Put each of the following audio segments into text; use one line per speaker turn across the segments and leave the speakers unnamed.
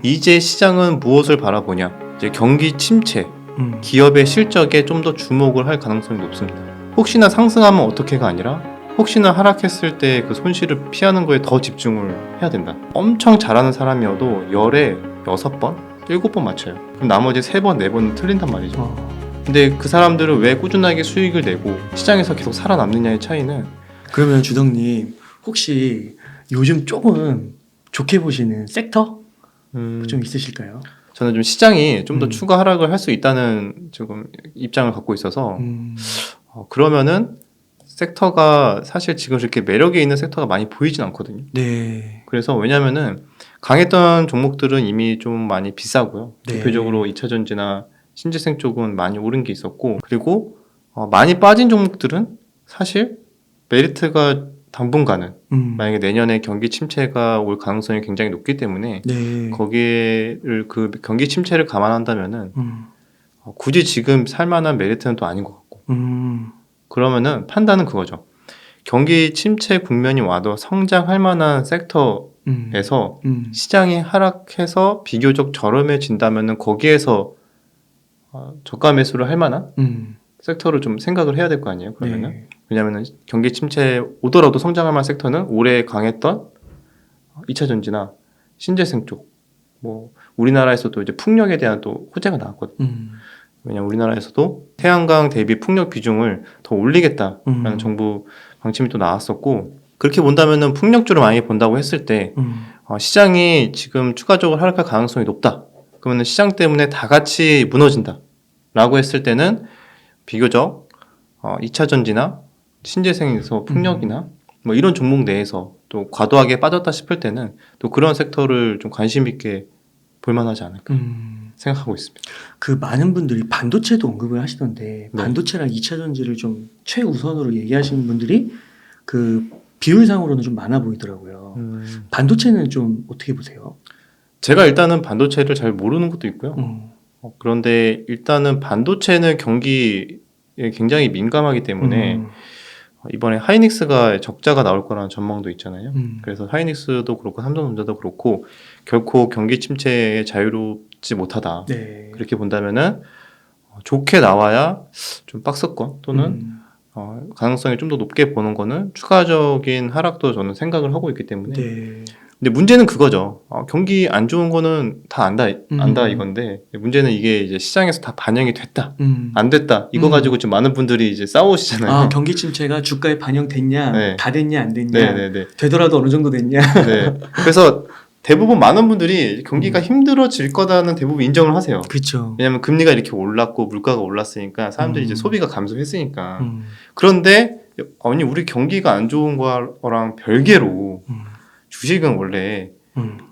이제 시장은 무엇을 바라보냐? 이제 경기 침체, 기업의 실적에 좀 더 주목을 할 가능성이 높습니다. 혹시나 상승하면 어떻게가 아니라 혹시나 하락했을 때 그 손실을 피하는 거에 더 집중을 해야 된다. 엄청 잘하는 사람이어도 열에 6번, 7번 맞춰요. 그럼 나머지 3번, 4번은 틀린단 말이죠. 근데 그 사람들은 왜 꾸준하게 수익을 내고 시장에서 계속 살아남느냐의 차이는
그러면 주덕님 혹시 요즘 조금 좋게 보시는 섹터 좀 있으실까요?
저는 좀 시장이 좀 더
음.
추가 하락을 할 수 있다는 지금 입장을 갖고 있어서 그러면은 섹터가 사실 지금 이렇게 매력이 있는 섹터가 많이 보이진 않거든요.
네.
그래서 왜냐면은 강했던 종목들은 이미 좀 많이 비싸고요.
네.
대표적으로 2차전지나 신재생 쪽은 많이 오른 게 있었고, 그리고 많이 빠진 종목들은 사실 메리트가 당분간은 만약에 내년에 경기 침체가 올 가능성이 굉장히 높기 때문에
네.
거기를 그 경기 침체를 감안한다면은 굳이 지금 살만한 메리트는 또 아닌 것 같고, 그러면은 판단은 그거죠. 경기 침체 국면이 와도 성장할 만한 섹터에서 시장이 하락해서 비교적 저렴해진다면은 거기에서 저가 매수를 할 만한 섹터를 좀 생각을 해야 될 거 아니에요. 그러면은
네.
왜냐면은 경기 침체 오더라도 성장할 만한 섹터는 올해 강했던 2차 전지나 신재생 쪽, 뭐 우리나라에서도 이제 풍력에 대한 또 호재가 나왔거든요. 왜냐면 우리나라에서도 태양광 대비 풍력 비중을 더 올리겠다라는 정부 방침이 또 나왔었고, 그렇게 본다면은 풍력주를 많이 본다고 했을 때 시장이 지금 추가적으로 하락할 가능성이 높다. 그러면 시장 때문에 다 같이 무너진다 라고 했을 때는 비교적 2차 전지나 신재생에서 풍력이나 뭐 이런 종목 내에서 또 과도하게 빠졌다 싶을 때는 또 그런 섹터를 좀 관심 있게 볼만하지 않을까 생각하고 있습니다.
그 많은 분들이 반도체도 언급을 하시던데
네.
반도체랑 2차 전지를 좀 최우선으로 얘기하시는 분들이 그 비율상으로는 좀 많아 보이더라고요. 반도체는 좀 어떻게 보세요?
제가 일단은 반도체를 잘 모르는 것도 있고요. 그런데 일단은 반도체는 경기에 굉장히 민감하기 때문에 이번에 하이닉스가 적자가 나올 거라는 전망도 있잖아요. 그래서 하이닉스도 그렇고 삼성전자도 그렇고 결코 경기 침체에 자유롭지 못하다.
네.
그렇게 본다면은 좋게 나와야 좀 박스권 또는 가능성이 좀 더 높게 보는 거는 추가적인 하락도 저는 생각을 하고 있기 때문에.
네.
근데 문제는 그거죠. 경기 안 좋은 거는 다 안다 이건데, 문제는 이게 이제 시장에서 다 반영이 됐다, 안 됐다, 이거 가지고 지금 많은 분들이 이제 싸우시잖아요.
경기 침체가 주가에 반영됐냐,
네.
다 됐냐, 안 됐냐,
네네네.
되더라도 어느 정도 됐냐.
네. 그래서 대부분 많은 분들이 경기가 힘들어질 거다는 대부분 인정을 하세요.
그렇죠.
왜냐하면 금리가 이렇게 올랐고 물가가 올랐으니까 사람들이 이제 소비가 감소했으니까. 그런데 아니 우리 경기가 안 좋은 거랑 별개로 주식은 원래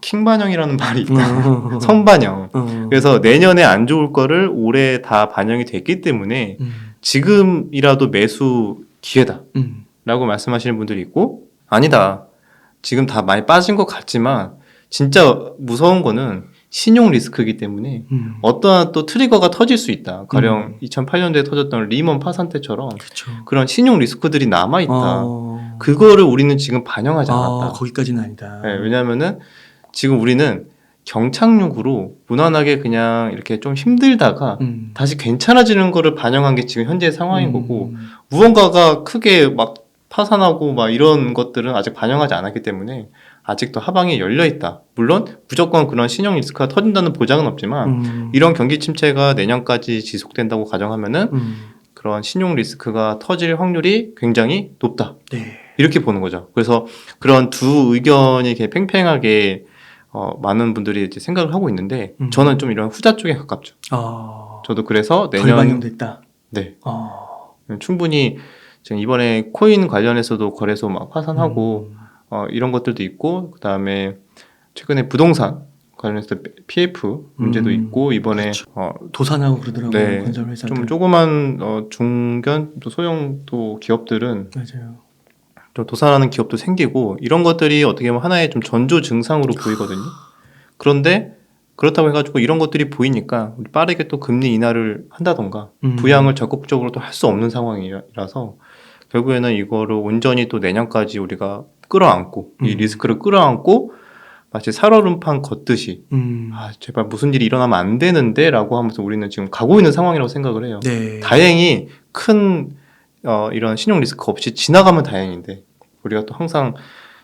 킹반영이라는 말이 있다. 선반영. 그래서 내년에 안 좋을 거를 올해 다 반영이 됐기 때문에 지금이라도 매수 기회다 라고 말씀하시는 분들이 있고, 아니다, 지금 다 많이 빠진 것 같지만 진짜 무서운 거는 신용 리스크이기 때문에 어떠한 또 트리거가 터질 수 있다. 가령 2008년도에 터졌던 리먼 파산 때처럼
그쵸.
그런 신용 리스크들이 남아있다. 그거를 우리는 지금 반영하지 않았다.
거기까지는 아니다.
네, 왜냐하면은 지금 우리는 경착륙으로 무난하게 그냥 이렇게 좀 힘들다가 다시 괜찮아지는 거를 반영한 게 지금 현재 상황인 거고, 무언가가 크게 막 파산하고 막 이런 것들은 아직 반영하지 않았기 때문에 아직도 하방이 열려 있다. 물론 무조건 그런 신용 리스크가 터진다는 보장은 없지만 이런 경기 침체가 내년까지 지속된다고 가정하면은 그런 신용 리스크가 터질 확률이 굉장히 높다.
네.
이렇게 보는 거죠. 그래서 그런 두 의견이 이렇게 팽팽하게 많은 분들이 이제 생각을 하고 있는데 저는 좀 이런 후자 쪽에 가깝죠. 저도 그래서
덜 반영됐다.
네. 충분히 지금 이번에 코인 관련해서도 거래소 막 파산하고 이런 것들도 있고, 그 다음에 최근에 부동산 관련해서 PF 문제도 있고, 이번에
그렇죠. 도산하고 그러더라고요.
네,
건설 회사들.
좀 조그만 중견 또 소형 또 기업들은
맞아요.
좀 도산하는 기업도 생기고, 이런 것들이 어떻게 보면 하나의 좀 전조 증상으로 보이거든요. 그런데 그렇다고 해가지고 이런 것들이 보이니까 우리 빠르게 또 금리 인하를 한다던가 부양을 적극적으로 또 할 수 없는 상황이라서 결국에는 이거를 온전히 또 내년까지 우리가 끌어안고 이 리스크를 끌어안고 마치 살얼음판 걷듯이 아, 제발 무슨 일이 일어나면 안 되는데 라고 하면서 우리는 지금 가고 있는 상황이라고 생각을 해요.
네.
다행히 큰 이런 신용 리스크 없이 지나가면 다행인데 우리가 또 항상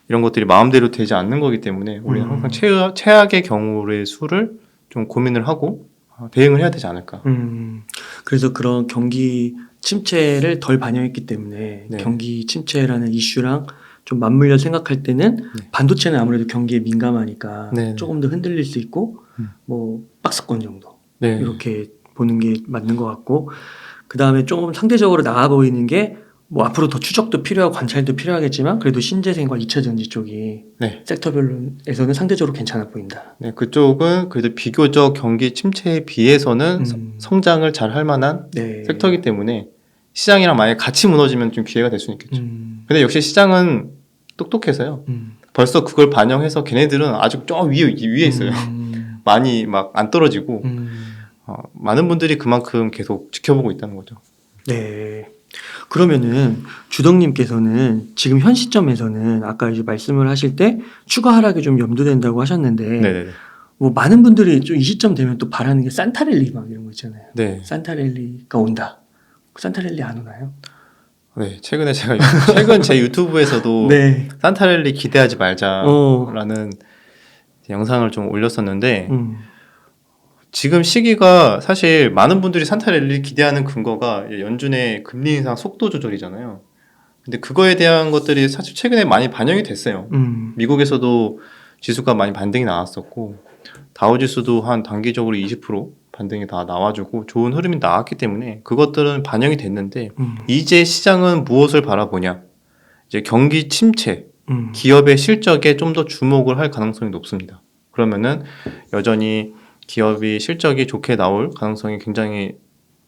이런 것들이 마음대로 되지 않는 거기 때문에 우리는 항상 최악의 경우의 수를 좀 고민을 하고 대응을 해야 되지 않을까.
그래서 그런 경기 침체를 덜 반영했기 때문에
네.
경기 침체라는 이슈랑 좀 맞물려 생각할 때는
네.
반도체는 아무래도 경기에 민감하니까
네.
조금 더 흔들릴 수 있고 뭐 박스권 정도
네.
이렇게 보는 게 맞는 것 같고 그 다음에 조금 상대적으로 나아 보이는 게 뭐 앞으로 더 추적도 필요하고 관찰도 필요하겠지만 그래도 신재생과 2차전지 쪽이
네.
섹터별로에서는 상대적으로 괜찮아 보인다.
네, 그쪽은 그래도 비교적 경기 침체에 비해서는 성장을 잘 할 만한
네.
섹터이기 때문에 시장이랑 만약에 같이 무너지면 좀 기회가 될 수는 있겠죠. 근데 역시 시장은 똑똑해서요. 벌써 그걸 반영해서 걔네들은 아직 저 위에 있어요. 많이 막 안 떨어지고 많은 분들이 그만큼 계속 지켜보고 있다는 거죠.
네. 그러면은 주덕님께서는 지금 현 시점에서는 아까 이제 말씀을 하실 때 추가 하락이 좀 염두된다고 하셨는데
네네네.
뭐 많은 분들이 좀 이 시점 되면 또 바라는 게 산타랠리 막 이런 거 있잖아요.
네.
산타랠리가 온다. 산타랠리 안 오나요?
네, 최근 제 유튜브에서도
네.
산타랠리 기대하지 말자라는 영상을 좀 올렸었는데 지금 시기가 사실 많은 분들이 산타랠리 기대하는 근거가 연준의 금리 인상 속도 조절이잖아요. 근데 그거에 대한 것들이 사실 최근에 많이 반영이 됐어요. 미국에서도 지수가 많이 반등이 나왔었고 다우지수도 한 단기적으로 20% 반등이 다 나와주고 좋은 흐름이 나왔기 때문에 그것들은 반영이 됐는데 이제 시장은 무엇을 바라보냐? 이제 경기 침체, 기업의 실적에 좀 더 주목을 할 가능성이 높습니다. 그러면은 여전히 기업이 실적이 좋게 나올 가능성이 굉장히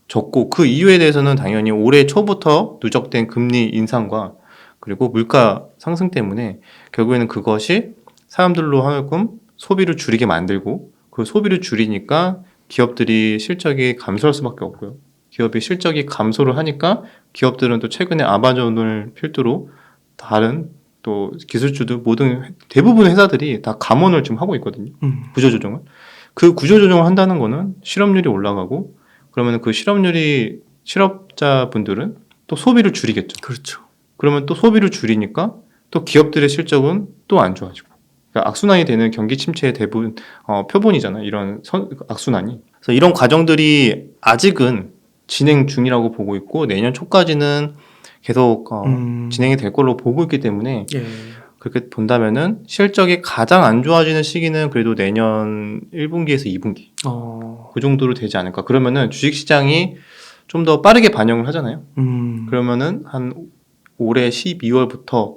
적고 그 이유에 대해서는 당연히 올해 초부터 누적된 금리 인상과 그리고 물가 상승 때문에 결국에는 그것이 사람들로 하여금 소비를 줄이게 만들고 그 소비를 줄이니까 기업들이 실적이 감소할 수밖에 없고요. 기업이 실적이 감소를 하니까 기업들은 또 최근에 아마존을 필두로 다른 또 기술주들 모든 대부분의 회사들이 다 감원을 지금 하고 있거든요. 구조조정을. 그 구조조정을 한다는 거는 실업률이 올라가고 그러면 그 실업자분들은 또 소비를 줄이겠죠.
그렇죠.
그러면 또 소비를 줄이니까 또 기업들의 실적은 또 안 좋아지고. 그러니까 악순환이 되는 경기 침체의 대부분 표본이잖아요. 이런 악순환이. 그래서 이런 과정들이 아직은 진행 중이라고 보고 있고 내년 초까지는 계속 진행이 될 걸로 보고 있기 때문에
예.
그렇게 본다면은 실적이 가장 안 좋아지는 시기는 그래도 내년 1분기에서 2분기 그 정도로 되지 않을까. 그러면은 주식시장이 좀 더 빠르게 반영을 하잖아요. 그러면은 한 올해 12월부터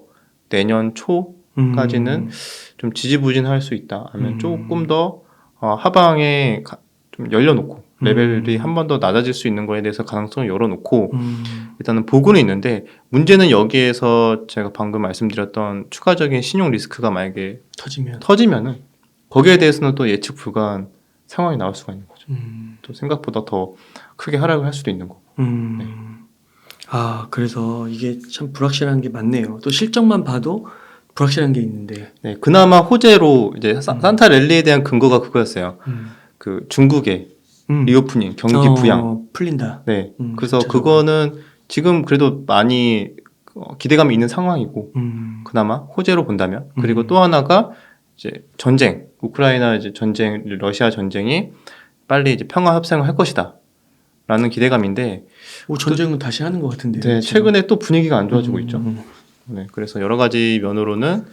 내년 초까지는 좀 지지부진할 수 있다. 아니면 조금 더 하방에 좀 열려놓고 레벨이 한 번 더 낮아질 수 있는 거에 대해서 가능성을 열어놓고 일단은 보고는 있는데 문제는 여기에서 제가 방금 말씀드렸던 추가적인 신용 리스크가 만약에 터지면은 거기에 대해서는 또 예측 불가한 상황이 나올 수가 있는 거죠. 또 생각보다 더 크게 하락을 할 수도 있는 거고. 네.
아, 그래서 이게 참 불확실한 게 많네요. 또 실적만 봐도 불확실한 게 있는데.
네, 그나마 호재로 이제 산타랠리에 대한 근거가 그거였어요. 그 중국의 리오프닝 경기 부양
풀린다.
네, 그래서 그거는 지금 그래도 많이 기대감이 있는 상황이고 그나마 호재로 본다면 그리고 또 하나가 이제 전쟁 우크라이나 이제 전쟁 러시아 전쟁이 빨리 이제 평화 협상을 할 것이다라는 기대감인데
전쟁은 다시 하는 것 같은데요.
네, 최근에 또 분위기가 안 좋아지고 있죠. 네, 그래서 여러 가지 면으로는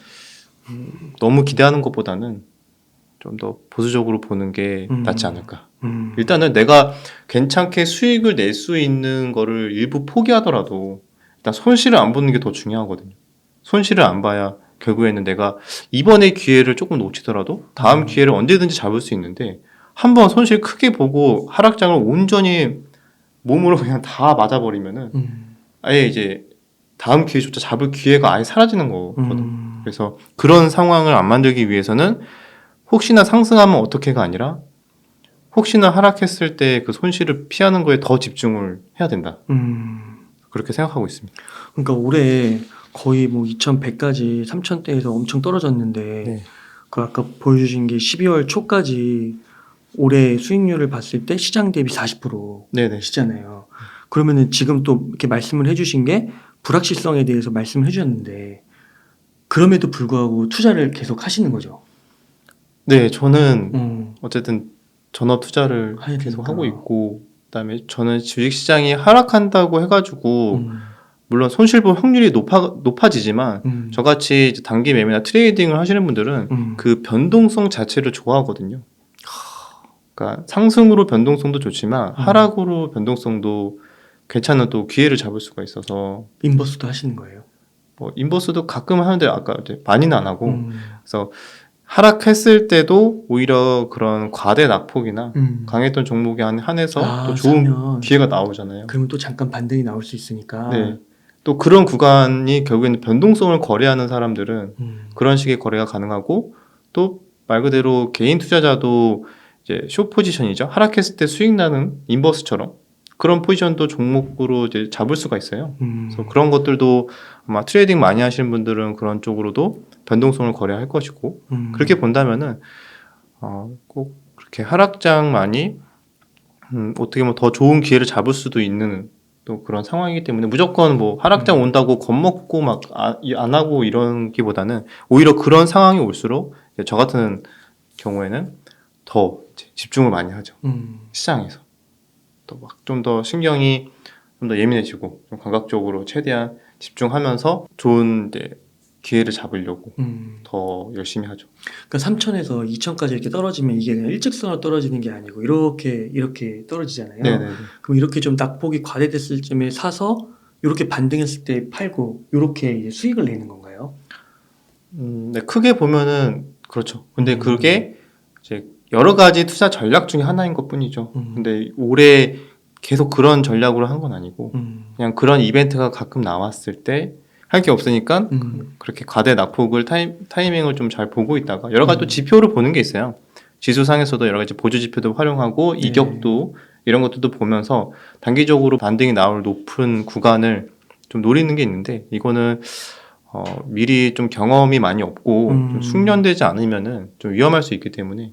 너무 기대하는 것보다는 좀 더 보수적으로 보는 게 낫지 않을까. 일단은 내가 괜찮게 수익을 낼 수 있는 거를 일부 포기하더라도 일단 손실을 안 보는 게 더 중요하거든요. 손실을 안 봐야 결국에는 내가 이번의 기회를 조금 놓치더라도 다음 기회를 언제든지 잡을 수 있는데 한번 손실 크게 보고 하락장을 온전히 몸으로 그냥 다 맞아버리면은 아예 이제 다음 기회조차 잡을 기회가 아예 사라지는 거거든요. 그래서 그런 상황을 안 만들기 위해서는 혹시나 상승하면 어떻게가 아니라 혹시나 하락했을 때 그 손실을 피하는 거에 더 집중을 해야 된다. 그렇게 생각하고 있습니다.
그러니까 올해 거의 뭐 2100까지 3000대에서 엄청 떨어졌는데
네.
그 아까 보여주신 게 12월 초까지 올해 수익률을 봤을 때 시장 대비 40%시잖아요. 그러면은 지금 또 이렇게 말씀을 해주신 게 불확실성에 대해서 말씀을 해주셨는데 그럼에도 불구하고 투자를 계속 하시는 거죠?
네, 저는 어쨌든 전업 투자를
해야
계속
되니까.
하고 있고, 그다음에 저는 주식시장이 하락한다고 해가지고
음,
물론 손실볼 확률이 높아지지만 저같이 이제 단기 매매나 트레이딩을 하시는 분들은 그 변동성 자체를 좋아하거든요. 그러니까 상승으로 변동성도 좋지만 하락으로 변동성도 괜찮은 또 기회를 잡을 수가 있어서
인버스도 하시는 거예요?
뭐 인버스도 가끔 하는데 아까 이제 많이는 안 하고
음,
그래서 하락했을 때도 오히려 그런 과대 낙폭이나 강했던 종목에 한해서 또 좋은
사면
기회가 나오잖아요.
그러면 또 잠깐 반등이 나올 수 있으니까.
네. 또 그런 구간이 결국에는 변동성을 거래하는 사람들은 그런 식의 거래가 가능하고 또 말 그대로 개인 투자자도 이제 숏 포지션이죠. 하락했을 때 수익 나는 인버스처럼 그런 포지션도 종목으로 이제 잡을 수가 있어요. 그래서 그런 것들도 아마 트레이딩 많이 하시는 분들은 그런 쪽으로도 변동성을 거래할 것이고 그렇게 본다면은 꼭 그렇게 하락장만이 어떻게 보면 더 좋은 기회를 잡을 수도 있는 또 그런 상황이기 때문에 무조건 뭐 하락장 온다고 겁먹고 막 안 하고 이런기보다는 오히려 그런 상황이 올수록 이제 저 같은 경우에는 더 이제 집중을 많이 하죠. 시장에서 또 막 좀 더 신경이 좀 더 예민해지고 좀 감각적으로 최대한 집중하면서 좋은 이제 기회를 잡으려고 더 열심히 하죠.
그러니까 3천에서 2천까지 이렇게 떨어지면 이게 그냥 일직선으로 떨어지는 게 아니고 이렇게 떨어지잖아요.
네네네.
그럼 이렇게 좀 낙폭이 과대됐을 쯤에 사서 이렇게 반등했을 때 팔고 이렇게 이제 수익을 내는 건가요?
네, 크게 보면은 그렇죠. 근데 그게 이제 여러 가지 투자 전략 중에 하나인 것뿐이죠. 근데 올해 계속 그런 전략으로 한 건 아니고 그냥 그런 이벤트가 가끔 나왔을 때 할 게 없으니까 그렇게 과대 낙폭을 타이밍을 좀 잘 보고 있다가 여러 가지 또 지표를 보는 게 있어요. 지수상에서도 여러 가지 보조 지표도 활용하고
네.
이격도 이런 것들도 보면서 단기적으로 반등이 나올 높은 구간을 좀 노리는 게 있는데 이거는 미리 좀 경험이 많이 없고 좀 숙련되지 않으면은 좀 위험할 수 있기 때문에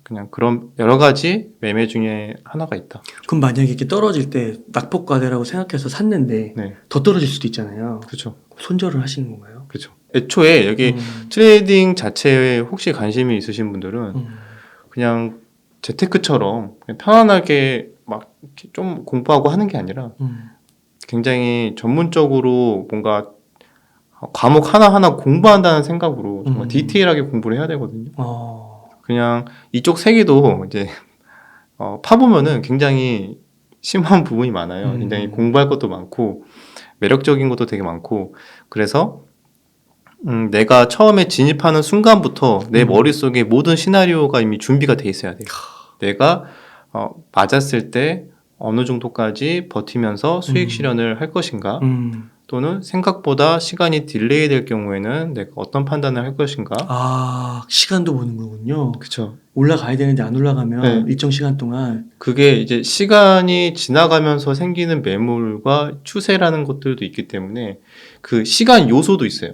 그냥 그런 여러 가지 매매 중에 하나가 있다.
그럼 만약에 이렇게 떨어질 때 낙폭 과대라고 생각해서 샀는데
네,
더 떨어질 수도 있잖아요.
그렇죠,
손절을 하시는 건가요?
그렇죠. 애초에 여기 트레이딩 자체에 혹시 관심이 있으신 분들은 그냥 재테크처럼 그냥 편안하게 막 좀 공부하고 하는 게 아니라 굉장히 전문적으로 뭔가 과목 하나하나 공부한다는 생각으로 정말 디테일하게 공부를 해야 되거든요. 그냥 이쪽 세계도 이제 파보면은 굉장히 심한 부분이 많아요. 굉장히 공부할 것도 많고 매력적인 것도 되게 많고 그래서 내가 처음에 진입하는 순간부터 내 머릿속에 모든 시나리오가 이미 준비가 돼 있어야 돼요. 내가 맞았을 때 어느 정도까지 버티면서 수익 실현을 할 것인가 또는 생각보다 시간이 딜레이 될 경우에는 내가 어떤 판단을 할 것인가.
시간도 보는 거군요.
그쵸.
올라가야 되는데 안 올라가면
네.
일정 시간 동안
그게 이제 시간이 지나가면서 생기는 매물과 추세라는 것들도 있기 때문에 그 시간 요소도 있어요.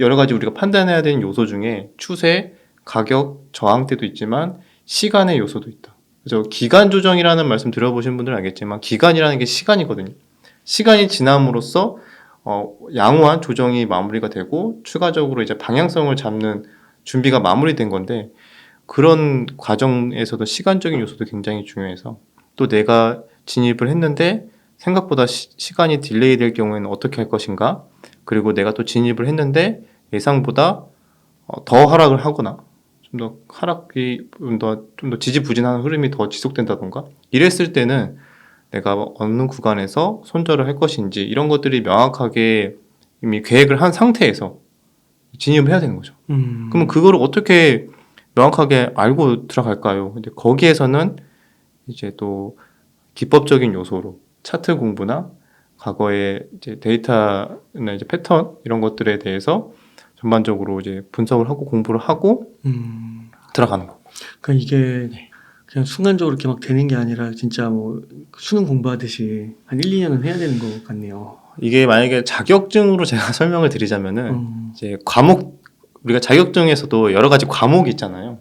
여러 가지 우리가 판단해야 되는 요소 중에 추세, 가격, 저항대도 있지만 시간의 요소도 있다. 그래서 기간 조정이라는 말씀 들어보신 분들은 알겠지만 기간이라는 게 시간이거든요. 시간이 지남으로써 양호한 조정이 마무리가 되고 추가적으로 이제 방향성을 잡는 준비가 마무리된 건데 그런 과정에서도 시간적인 요소도 굉장히 중요해서 또 내가 진입을 했는데 생각보다 시간이 딜레이 될 경우에는 어떻게 할 것인가 그리고 내가 또 진입을 했는데 예상보다 더 하락을 하거나 좀 더 하락이 좀 더 지지부진한 흐름이 더 지속된다던가 이랬을 때는 내가 어느 구간에서 손절을 할 것인지 이런 것들이 명확하게 이미 계획을 한 상태에서 진입을 해야 되는 거죠. 그러면 그거를 어떻게 명확하게 알고 들어갈까요? 근데 거기에서는 이제 또 기법적인 요소로 차트 공부나 과거의 이제 데이터나 이제 패턴 이런 것들에 대해서 전반적으로 이제 분석을 하고 공부를 하고 들어가는 거고.
그러니까 이게 그냥 순간적으로 이렇게 막 되는 게 아니라 진짜 뭐 수능 공부하듯이 한 1, 2년은 해야 되는 것 같네요.
이게 만약에 자격증으로 제가 설명을 드리자면은 이제 과목 우리가 자격증에서도 여러 가지 과목이 있잖아요.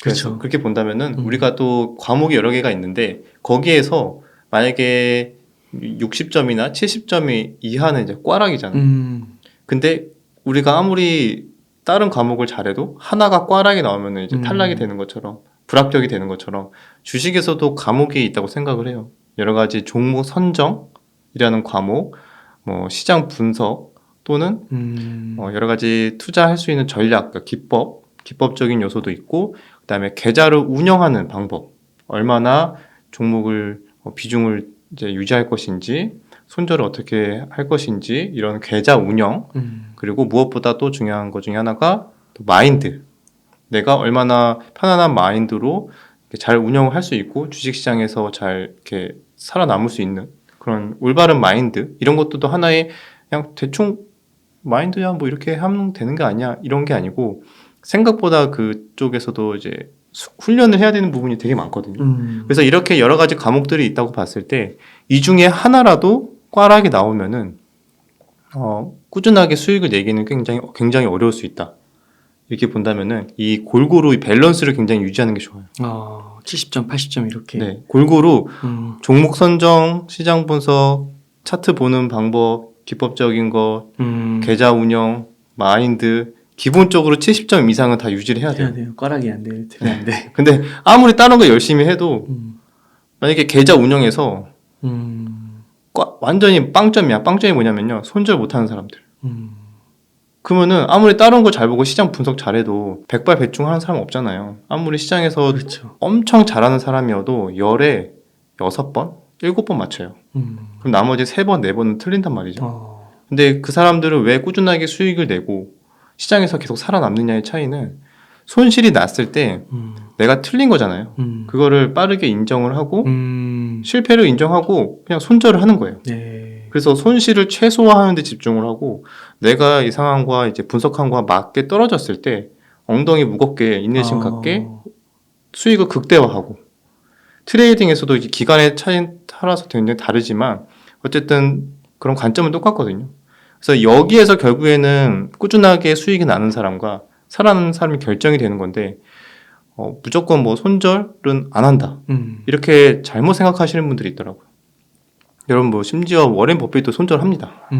그래서
그렇죠.
그렇게 본다면은 우리가 또 과목이 여러 개가 있는데 거기에서 만약에 60점이나 70점이 이하는 이제 꽈락이잖아요. 근데 우리가 아무리 다른 과목을 잘해도 하나가 꽈락이 나오면 이제 탈락이 되는 것처럼 불합격이 되는 것처럼 주식에서도 과목이 있다고 생각을 해요. 여러 가지 종목 선정이라는 과목, 뭐 시장 분석 또는 여러 가지 투자할 수 있는 전략, 그러니까 기법적인 요소도 있고, 그다음에 계좌를 운영하는 방법, 얼마나 종목을 비중을 이제 유지할 것인지, 손절을 어떻게 할 것인지 이런 계좌 운영, 그리고 무엇보다 또 중요한 것 중에 하나가 또 마인드. 내가 얼마나 편안한 마인드로 잘 운영을 할 수 있고 주식시장에서 잘 이렇게 살아남을 수 있는 그런 올바른 마인드, 이런 것도 하나의 그냥 대충 마인드야 뭐 이렇게 하면 되는 게 아니야 이런 게 아니고 생각보다 그쪽에서도 이제 훈련을 해야 되는 부분이 되게 많거든요. 그래서 이렇게 여러 가지 과목들이 있다고 봤을 때 이 중에 하나라도 꽈락이 나오면은 꾸준하게 수익을 내기는 굉장히 어려울 수 있다. 이렇게 본다면은 이 골고루 이 밸런스를 굉장히 유지하는 게 좋아요.
70점, 80점 이렇게.
네, 골고루 종목 선정, 시장 분석, 차트 보는 방법, 기법적인 것, 계좌 운영, 마인드, 기본적으로 70점 이상은 다 유지를 해야 돼요.
꽈락이 안 돼. 안 돼.
근데 아무리 다른 거 열심히 해도 만약에 계좌 운영에서 완전히 빵점이야. 빵점이 뭐냐면요, 손절 못하는 사람들. 그러면은 아무리 다른 거 잘 보고 시장 분석 잘해도 백발백중 하는 사람 없잖아요. 아무리 시장에서
그렇죠.
엄청 잘하는 사람이어도 열에 6번, 7번 맞춰요. 그럼 나머지 3번, 4번은 틀린단 말이죠. 근데 그 사람들은 왜 꾸준하게 수익을 내고 시장에서 계속 살아남느냐의 차이는 손실이 났을 때 내가 틀린 거잖아요. 그거를 빠르게 인정을 하고 실패를 인정하고 그냥 손절을 하는 거예요.
네.
그래서 손실을 최소화하는 데 집중을 하고 내가 이 상황과 이제 분석한 거와 맞게 떨어졌을 때 엉덩이 무겁게 인내심 갖게 수익을 극대화하고, 트레이딩에서도 이제 기간의 차이 따라서 굉장히 다르지만 어쨌든 그런 관점은 똑같거든요. 그래서 여기에서 결국에는 꾸준하게 수익이 나는 사람과 살아남는 사람이 결정이 되는 건데 무조건 뭐 손절은 안 한다 이렇게 잘못 생각하시는 분들이 있더라고요. 여러분 뭐 심지어 워렌 버핏도 손절합니다.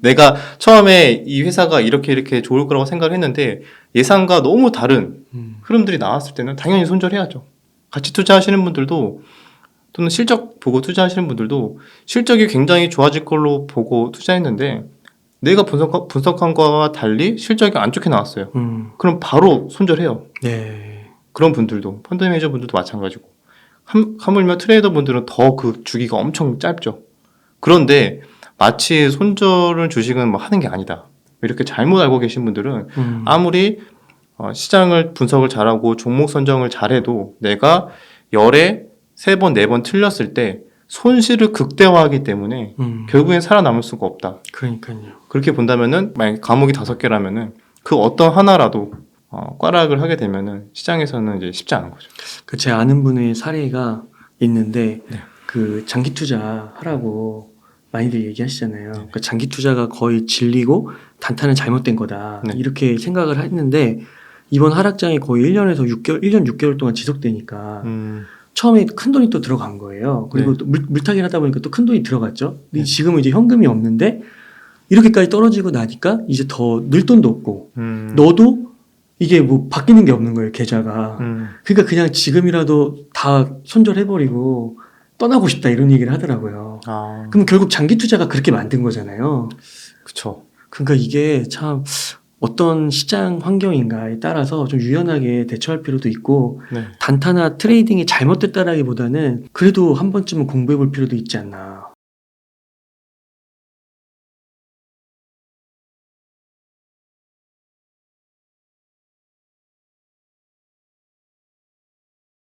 내가 처음에 이 회사가 이렇게 좋을 거라고 생각을 했는데 예상과 너무 다른 흐름들이 나왔을 때는 당연히 손절해야죠. 같이 투자하시는 분들도 또는 실적 보고 투자하시는 분들도 실적이 굉장히 좋아질 걸로 보고 투자했는데 내가 분석한 거와 달리 실적이 안 좋게 나왔어요. 그럼 바로 손절해요.
네.
그런 분들도, 펀드 매니저 분들도 마찬가지고, 하물며 트레이더 분들은 더 그 주기가 엄청 짧죠. 그런데 마치 손절은 주식은 뭐 하는 게 아니다, 이렇게 잘못 알고 계신 분들은 아무리 시장을 분석을 잘하고 종목 선정을 잘해도 내가 열에 3번, 4번 틀렸을 때 손실을 극대화하기 때문에 결국엔 살아남을 수가 없다.
그러니까요.
그렇게 본다면은 만약 과목이 5개라면은 그 어떤 하나라도 꽈락을 하게 되면은 시장에서는 이제 쉽지 않은 거죠.
제 아는 분의 사례가 있는데
네.
그 장기 투자 하라고 많이들 얘기하시잖아요. 그러니까 장기 투자가 거의 진리고 단타는 잘못된 거다.
네.
이렇게 생각을 했는데 이번 하락장이 거의 1년 6개월 동안 지속되니까 처음에 큰 돈이 또 들어간 거예요. 그리고
네.
또 물타기를 하다 보니까 또 큰 돈이 들어갔죠. 근데
네.
지금은 이제 현금이 없는데 이렇게까지 떨어지고 나니까 이제 더 늘 돈도 없고 너도 이게 뭐 바뀌는 게 없는 거예요, 계좌가. 그러니까 그냥 지금이라도 다 손절해버리고 떠나고 싶다 이런 얘기를 하더라고요. 그럼 결국 장기 투자가 그렇게 만든 거잖아요.
그쵸.
그러니까 이게 참 어떤 시장 환경인가에 따라서 좀 유연하게 대처할 필요도 있고
네.
단타나 트레이딩이 잘못됐다라기보다는 그래도 한 번쯤은 공부해 볼 필요도 있지 않나.